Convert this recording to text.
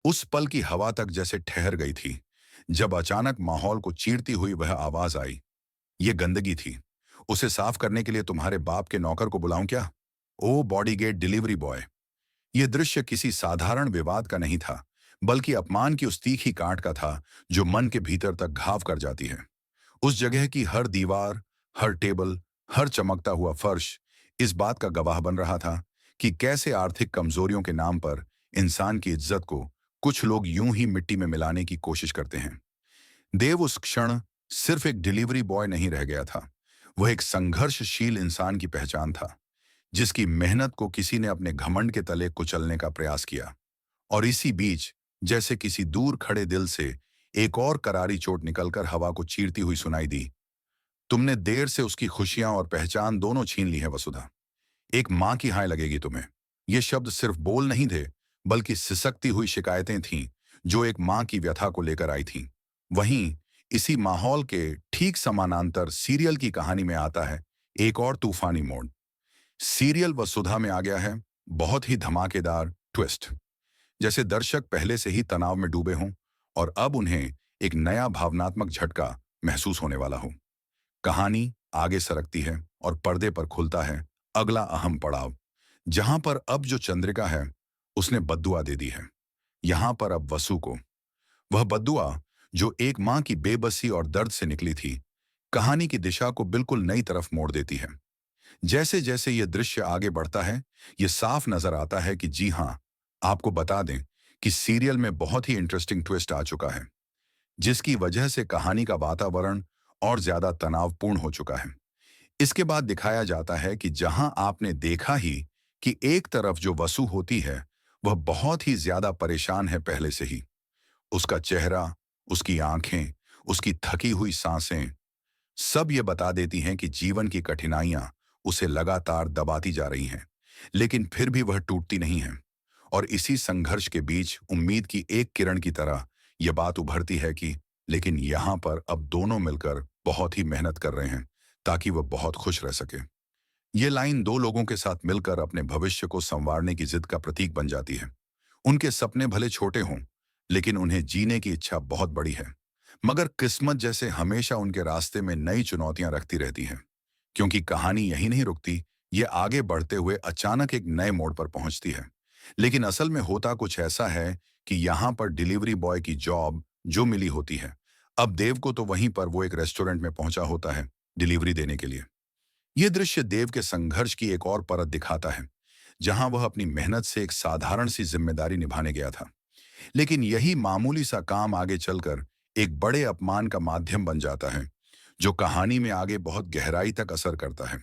उस पल की हवा तक जैसे ठहर गई थी जब अचानक माहौल को चीरती हुई वह आवाज आई। ये गंदगी थी। उसे साफ करने के लिए तुम्हारे बाप के नौकर को बुलाऊं क्या? ओ बॉडी गेट डिलीवरी बॉय। यह दृश्य किसी साधारण विवाद का नहीं था, बल्कि अपमान की उस तीखी कांट का था जो मन के भीतर तक घाव कर जाती है। उस जगह की हर दीवार, हर टेबल, हर चमकता हुआ फर्श इस बात का गवाह बन रहा था कि कैसे आर्थिक कमजोरियों के नाम पर इंसान की इज्जत को कुछ लोग यूं ही मिट्टी में मिलाने की कोशिश करते हैं। देव उस क्षण सिर्फ एक डिलीवरी बॉय नहीं रह गया था। वह एक संघर्षशील इंसान की पहचान था, जिसकी मेहनत को किसी ने अपने घमंड के तले कुचलने का प्रयास किया। और इसी बीच, जैसे किसी दूर खड़े दिल से एक और करारी चोट निकलकर हवा को चीरती हुई सुनाई दी। तुमने देर से उसकी खुशियां और पहचान दोनों छीन ली है वसुधा। एक माँ की हाय लगेगी तुम्हें। ये शब्द सिर्फ बोल नहीं थे, बल्कि सिसकती हुई शिकायतें थीं जो एक माँ की व्यथा को लेकर आई थीं। वहीं इसी माहौल के ठीक समानांतर सीरियल की कहानी में आता है एक और तूफानी मोड़। सीरियल वसुधा में आ गया है बहुत ही धमाकेदार ट्विस्ट। जैसे दर्शक पहले से ही तनाव में डूबे हों और अब उन्हें एक नया भावनात्मक झटका महसूस होने वाला हो। कहानी आगे सरकती है और पर्दे पर खुलता है अगला अहम पड़ाव, जहां पर अब जो चंद्रिका है उसने बद्दुआ दे दी है। यहां पर अब वसु को, वह बद्दुआ जो एक मां की बेबसी और दर्द से निकली थी, कहानी की दिशा को बिल्कुल नई तरफ मोड़ देती है। जैसे जैसे यह दृश्य आगे बढ़ता है, यह साफ नजर आता है कि जी हां, आपको बता दें कि सीरियल में बहुत ही इंटरेस्टिंग ट्विस्ट आ चुका है, जिसकी वजह से कहानी का वातावरण और ज्यादा तनावपूर्ण हो चुका है। इसके बाद दिखाया जाता है कि जहां आपने देखा ही कि एक तरफ जो वसु होती है वह बहुत ही ज्यादा परेशान है पहले से ही। उसका चेहरा, उसकी आंखें, उसकी थकी हुई सांसें, सब ये बता देती हैं कि जीवन की कठिनाइयां उसे लगातार दबाती जा रही हैं, लेकिन फिर भी वह टूटती नहीं है। और इसी संघर्ष के बीच उम्मीद की एक किरण की तरह यह बात उभरती है कि लेकिन यहां पर अब दोनों मिलकर बहुत ही मेहनत कर रहे हैं ताकि वह बहुत खुश रह सके। ये लाइन दो लोगों के साथ मिलकर अपने भविष्य को संवारने की जिद का प्रतीक बन जाती है। उनके सपने भले छोटे हों, लेकिन उन्हें जीने की इच्छा बहुत बड़ी है। मगर किस्मत जैसे हमेशा उनके रास्ते में नई चुनौतियां रखती रहती हैं, क्योंकि कहानी यही नहीं रुकती। ये आगे बढ़ते हुए अचानक एक नए मोड़ पर पहुंचती है। लेकिन असल में होता कुछ ऐसा है कि यहाँ पर डिलीवरी बॉय की जॉब जो मिली होती है, अब देव को तो वहीं पर वो एक रेस्टोरेंट में पहुंचा होता है डिलीवरी देने के लिए। यह दृश्य देव के संघर्ष की एक और परत दिखाता है, जहां वह अपनी मेहनत से एक साधारण सी जिम्मेदारी निभाने गया था, लेकिन यही मामूली सा काम आगे चलकर एक बड़े अपमान का माध्यम बन जाता है, जो कहानी में आगे बहुत गहराई तक असर करता है।